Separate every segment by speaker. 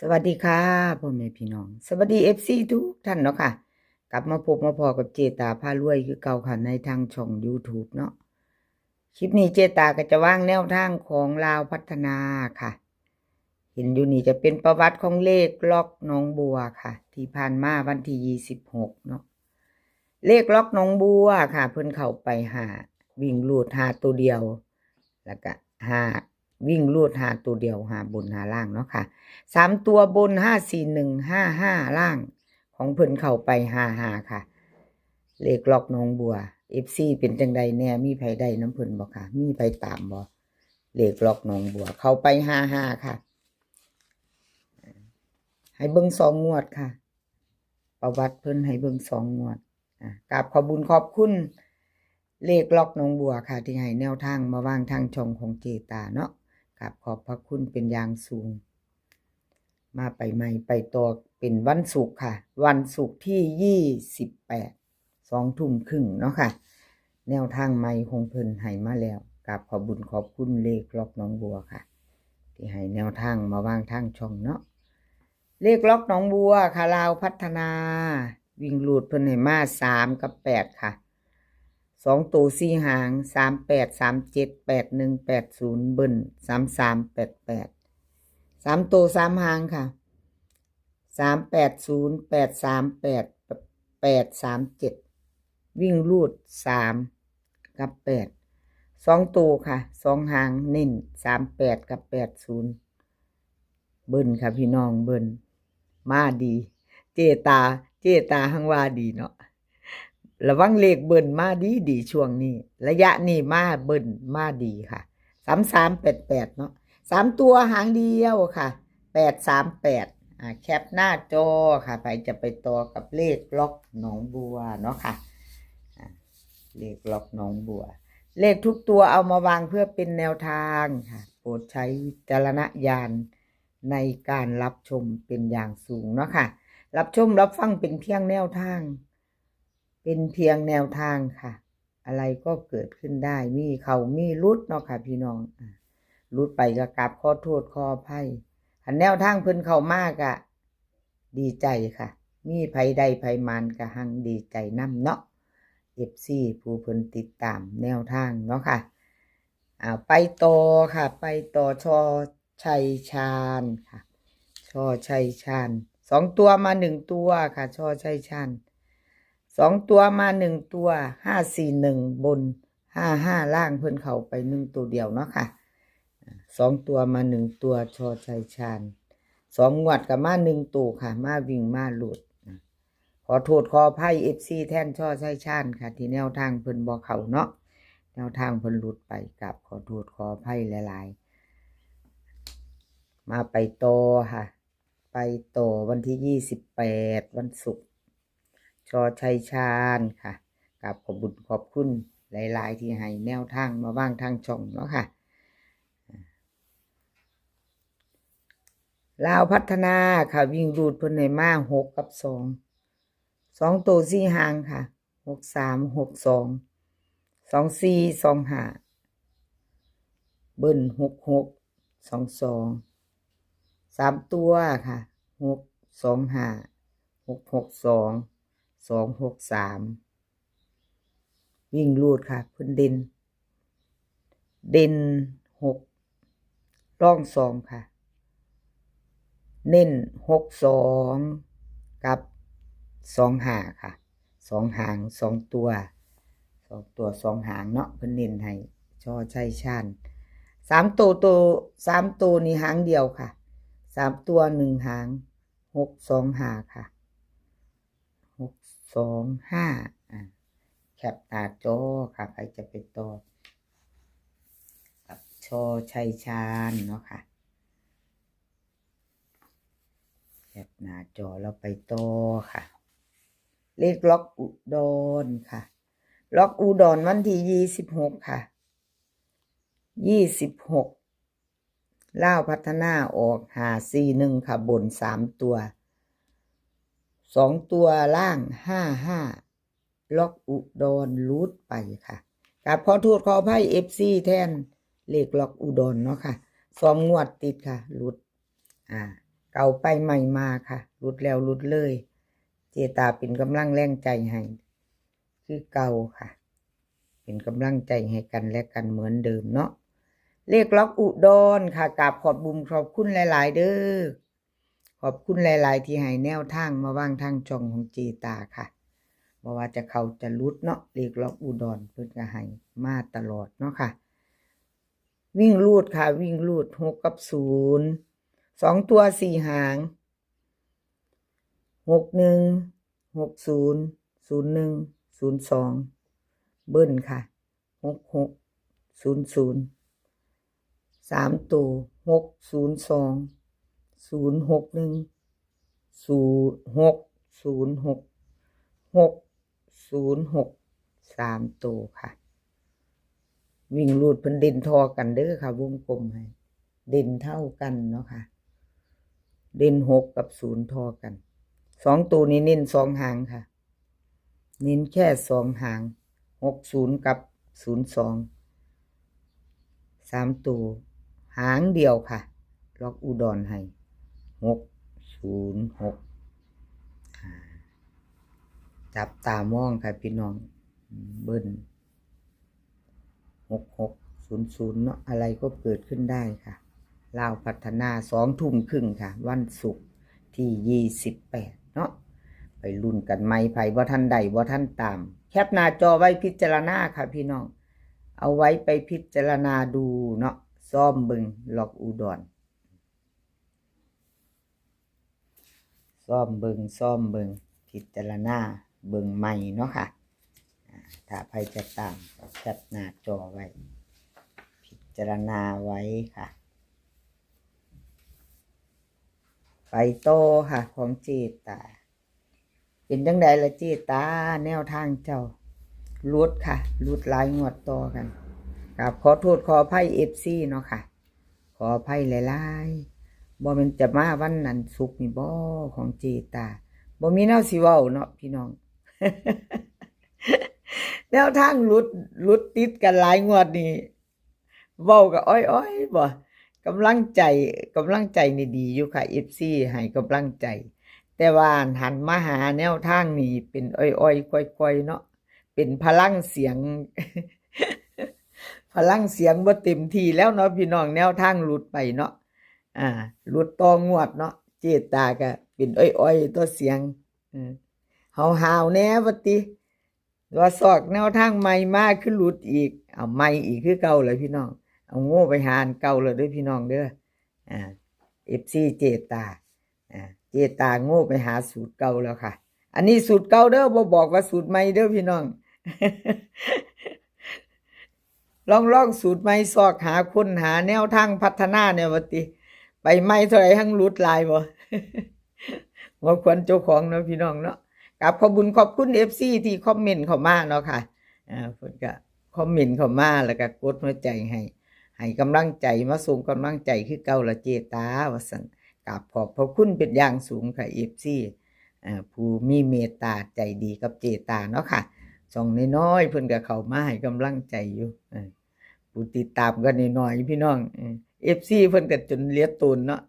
Speaker 1: สวัสดีค่ะพ่อแม่พี่น้องสวัสดีFCทุกท่านเนาะค่ะกลับมาพบมาพอกับเจตาพารวยคือเก่าค่ะในทางช่อง YouTube เนาะคลิปนี้เจตาก็จะวางแนวทางของลาวพัฒนาค่ะเห็นอยู่นี่จะเป็นประวัติของเลขล็อกหนองบัวค่ะที่ผ่านมาวันที่26เนาะเลขล็อกหนองบัวค่ะเพิ่นเข้าไปหาวิ่งลูดหาตัวเดียวแล้วก็หาวิ่งลูดหาตัวเดียวหาบนหาล่างเนาะค่ะ3 ตัวบน54155ล่างของเพิ่นเข้าไป55ค่ะเลขล็อกหนองบัว FC เป็นจังใดแน่มีไผได้น้ำเพิ่นบ่ค่ะมีไปตามบ่เลขล็อกหนองบัวเข้าไป55ค่ะให้เบิ่ง2 งวดค่ะประวัติเพิ่นให้เบิ่ง2 งวดกราบขอบคุญขอบคุณเลขล็อกหนองบัวค่ะที่ให้แนวทางมาวางทางช่องของเจตาเนาะกราบขอบพระคุณเป็นอย่างสูงมาไปใหม่ไปต่อเป็นวันศุกร์ค่ะวันศุกร์ที่28 20:30เนาะค่ะแนวทางใหม่ของเพิ่นให้มาแล้วกราบขอบคุญขอบคุณเลขล็อกหนองบัวค่ะที่ให้แนวทางมาวางทางช่องเนาะเลขล็อกหนองบัวค่ะลาวพัฒนาวิ่งลูดเพิ่นให้มา3กับ8ค่ะ2 ตัว4 หาง38 37 81 80เบิ้ล33 88 3 ตัว 3 หางค่ะ380 838 837วิ่งลูด3กับ8 2 ตัวค่ะ2 หางเน้น38กับ80เบิ้ลค่ะพี่น้องเบิ้ลมาดีเจตาหังว่าดีเนาะระวังเลขเบิ้ลมาดีช่วงนี้ระยะนี้มาเบิ้ลมาดีค่ะ3388เนาะ3 ตัวหางเดียวค่ะ838แคปหน้าจอค่ะไปจะไปต่อกับเลขล็อกหนองบัวเนาะค่ะเลขล็อกหนองบัวเลขทุกตัวเอามาวางเพื่อเป็นแนวทางค่ะโปรดใช้วิจารณญาณในการรับชมเป็นอย่างสูงเนาะค่ะรับชมรับฟังเป็นเพียงแนวทางเป็นเพียงแนวทางค่ะอะไรก็เกิดขึ้นได้มีเขามีรุดเนาะค่ะพี่น้องรุดไปก็กราบขอโทษขออภัยอันแนวทางเพิ่นเข้ามากอะดีใจค่ะมีไผใดไผมันก็หังดีใจนํเนาะ FC ผู้เพิ่นติดตามแนวทางเนาะค่ะไปต่อค่ะไปต่อชอชัยชาญค่ะชอชัยชาญ2 ตัวมา1 ตัวค่ะชอชัยชาญ2 ตัวมา1 ตัว541บน55ล่างเพิ่นเข้าไป1 ตัวเดียวเนาะค่ะ2 ตัวมา1 ตัวชอชัยชาญ2 งวดกับมา1 ตัวค่ะมาวิ่งมาหลุดขอโทษขออภัย FC แท่นช่อชัยชาญค่ะที่แนวทางเพิ่นบ่เข้าเนาะแนวทางเพิ่นหลุดไปกับขอโทษขออภัยหลายๆมาไปต่อค่ะไปต่อวันที่28วันศุกร์ชอชัยชาญค่ะกับขอบคุญขอบคุณหลายๆที่ให้แนวทางมาวางทางช่องเนาะค่ะลาวพัฒนาค่ะวิ่งรูดเพิ่นให้มา6กับ2 ตัว4 หางค่ะ63 62 24 25เบิ้ล66 22 3 ตัวค่ะ6 25 662 263วิ่งรูดค่ะเพิ่นเด่น6ร่อง2ค่ะเน้น62กับ25ค่ะ2 หาง 2 ตัว2 ตัว 2 หางเนาะเพิ่นเน้นให้ชอชัยชาญ3 ตัวนี่หางเดียวค่ะ3 ตัว 1 หาง625ค่ะ625แคปหน้าจอค่ะใครจะไปต่อกับชอชัยชาญเนาะค่ะแคปหน้าจอแล้วไปต่อค่ะเลขล็อกอุดรค่ะล็อกอุดรวันที่26ค่ะ26ลาวพัฒนาออก541ค่ะบน3 ตัว2 ตัวล่าง55ล็อกอุดรรูดไปค่ะกับขอโทษขออภัย FC แทนเลขล็อกอุดรเนาะค่ะ2 งวดติดค่ะรูด เก่าไปใหม่มาค่ะรุดแล้วรุดเลยเจตาเป็นกำลังแรงใจให้คือเก่าค่ะเป็นกำลังใจให้กันและกันเหมือนเดิมเนาะเลขล็อกอุดรค่ะกราบขอบบุญขอบคุณหลายๆเด้อขอบคุณหลายๆที่ให้แนวทางมาวางทางช่องของเจตาค่ะบ่ว่าจะเขาจะรุดเนาะเลขล็อกอุดรเพิ่นก็ให้มาตลอดเนาะค่ะวิ่งรูดค่ะวิ่งรูด6 กับ 0 2 ตัว 4 หาง61 60 01 02เบิ้ลค่ะ66 00 3 ตัว602 061 0606 606 3 ตัวค่ะวิ่งรูดเพิ่นเด่นทอกันเด้อค่ะวงกลมให้เด่นเท่ากันเนาะค่ะเด่น6 กับ 0ทอกัน2 ตัวนี้เน้น2 หางค่ะเน้นแค่2 หาง60 กับ 02 3 ตัวหางเดียวค่ะล็อกอุดรให้606จับตามองค่ะพี่น้องเบิ้ล6600เนาะอะไรก็เกิดขึ้นได้ค่ะลาวพัฒนา2 ทุ่มครึ่งค่ะวันศุกร์ที่28เนาะไปลุ้นกันไหมไผบ่ทันใดบ่ทันตามแคปหน้าจอไว้พิจารณาค่ะพี่น้องเอาไว้ไปพิจารณาดูเนาะซ่อมเบิงล็อกอุดรซ่อมเบิงพิจารณาเบิงใหม่เนาะค่ะถ้าใครจะตามแคปหน้าจอไว้พิจารณาไว้ค่ะไปโตค่ะของเจตาเป็นจังใดล่ะเจตาแนวทางเจ้าลุดค่ะลุดหลายงวดต่อกันกับขอโทษขออภัย FC เนาะค่ะขออภัยหลายๆบ่แม่นจะมาวันนั้นศุกร์นี่บ่ของเจตาบ่มีแนวสิเว้าเนาะพี่น้อง แนวทางลุดติดกันหลายงวดนี่เว้าก็อ้อยๆบ่กำลังใจนี่ดีอยู่ค่ะ FC ให้กำลังใจแต่ว่าหันมาหาแนวทางนี่เป็นอ้อยๆค่อยๆเนาะเป็นพลังเสียง พลังเสียงบ่เต็มที่แล้วเนาะพี่น้องแนวทางหลุดไปเนาะหลุดต่องวดเนาะเจตาก็เป็นอ้อยๆตัวเสียงหาวๆแน่ว่าติว่าซอกแนวทางใหม่มาคือหลุดอีกเอาใหม่อีกคือเก่าเลยพี่น้องเอาโง่ไปหาอันเก่าเลยเด้อพี่น้องเด้อFC เจตาเจตาโง่ไปหาสูตรเก่าแล้วค่ะอันนี้สูตรเก่าเด้อบ่บอกว่าสูตรใหม่เด้อพี่น้อง ลองสูตรใหม่ซอกหาคนหาแนวทางพัฒนาเนี่ยว่าติไปใหม่เท่าไหร่ทั้งหลุดหลายบ่ ว่าควรเจ้าของเนาะพี่น้องเนาะกับขอบคุญขอบคุณ FC ที่คอมเมนต์เข้ามาเนาะค่ะเพิ่นก็คอมเมนต์เข้ามาแล้วก็กดหัวใจให้กำลังใจมาส่งกำลังใจคือเก่าละเจตาว่าซั่นกับขอบพระคุณเป็นอย่างสูงค่ะ FC ผู้มีเมตตาใจดีกับเจตาเนาะค่ะช่องน้อยๆเพิ่นก็เข้ามาให้กำลังใจอยู่ผู้ติดตามก็น้อยๆพี่น้องFC เพิ่นก็จนเหลียตูนเนาะ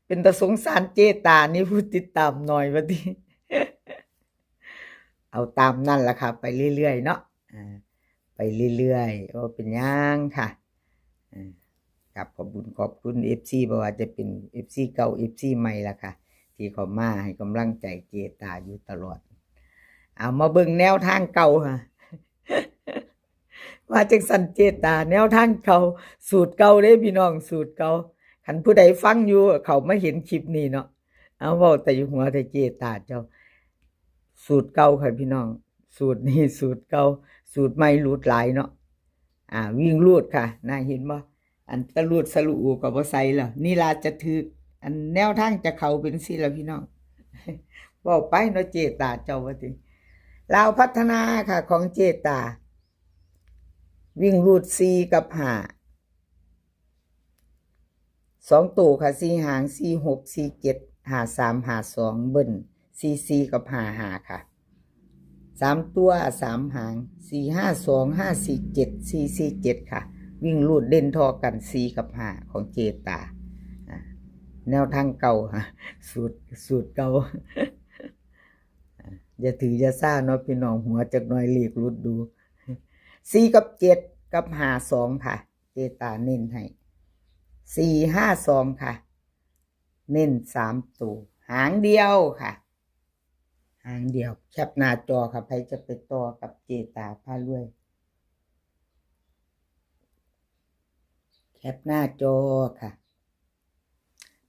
Speaker 1: เป็นตาสงสารเจตานี่ผู้ติดตามน้อยว่าติ เอาตามนั่นล่ะค่ะไปเรื่อยๆเนาะไปเรื่อยๆเป็นหยังค่ะกับขอบคุญขอบคุณ FC บ่ว่าจะเป็น FC เก่า FC ใหม่ล่ะค่ะที่เข้ามาให้กำลังใจเจตาอยู่ตลอดเอามาเบิ่งแนวทางเก่าค่ะ ว่าจังสันเจตาแนวทางเก่าสูตรเก่าเด้พี่น้องสูตรเก่าคันผู้ใดฟังอยู่เขามาเห็นคลิปนี้เนาะเอาเว้าแต่อยู่หัวแต่เจตาเจ้าสูตรเก่าค่ะพี่น้องสูตรนี้สูตรเก่าสูตรใหม่รูดหลายเนาะวิ่งรูดค่ะน่าเห็นบ่อันตะรูดสลุอูก็บ่ใส่แล้วนี่ล่ะจะถึกอันแนวทางจะเข้าเป็นสิล่ะพี่น้อง เว้าไปเนาะเจตาเจ้าว่าติลาวพัฒนาค่ะของเจตาวิ่งรูด4 กับ 5 2 ตัวค่ะ4 หาง4 6 4 7 5 3 5 2เบิ้ล4 กับ 5 ค่ะ3 ตัว3 หาง4 5 2 5 4 7 4 4 7ค่ะวิ่งรูดเด่นทอกัน4 กับ 5ของเจตา แนวทางเก่าค่ะสูตรเก่า อย่าถืออย่าซ่าเนาะพี่น้องหัวจักหน่อยหลีกรุดดู4กับ7กับ52ค่ะเจตาเน้นให้452ค่ะเน้น3ตัวหางเดียวค่ะหางเดียวแคปหน้าจอค่ะใครจะไปต่อกับเจตาพารวยแคปหน้าจอค่ะ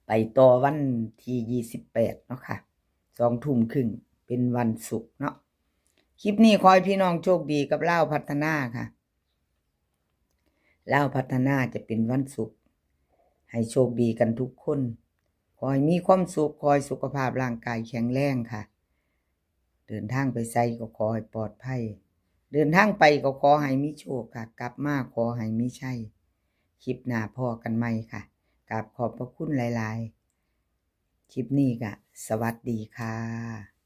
Speaker 1: ไปต่อวันที่28เนาะค่ะ2 ทุ่มครึ่งเป็นวันศุกร์เนาะคลิปนี้ขอให้พี่น้องโชคดีกับลาวพัฒนาค่ะลาวพัฒนาจะเป็นวันศุกร์ให้โชคดีกันทุกคนขอให้มีความสุขขอให้สุขภาพร่างกายแข็งแรงค่ะเดินทางไปไสก็ขอให้ปลอดภัยเดินทางไปก็ขอให้มีโชคค่ะกลับมาขอให้มีชัยคลิปหน้าพอกันใหม่ค่ะกราบขอบพระคุณหลายๆคลิปนี้ก็สวัสดีค่ะ